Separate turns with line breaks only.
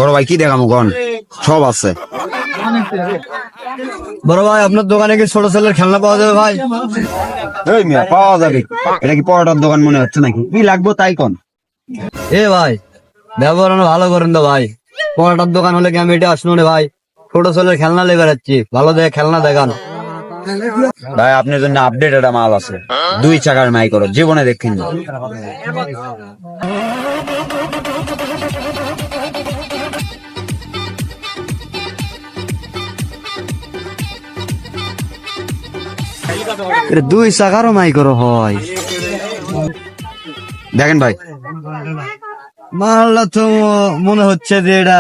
বড় ভাই কি দেখামো গন, সব আছে।
বড় ভাই আপনার দোকানে কি ছোট ছেলের খেলনা পাওয়া যাবে ভাই?
এই মিয়া পাওয়া যাবে। এটা কি পরোটার দোকান মনে হচ্ছে নাকি? কি লাগবে তাই কোন।
এ ভাই ব্যবহার ভালো করেন তো ভাই, পড়াটার দোকান হলে কি আমি এটা আসবো না ভাই? ছোট ছেলের খেলনা লেগে যাচ্ছি, ভালো দেখে খেলনা দেখান।
ভাই আপনার জন্য আপডেট একটা মাল আছে, 2 চাকার মাই করো, জীবনে দেখেন না।
এটা 2 চাকারও মাইক্রো হয়?
দেখেন ভাই,
মাল্লা তো মনে হচ্ছে যে এটা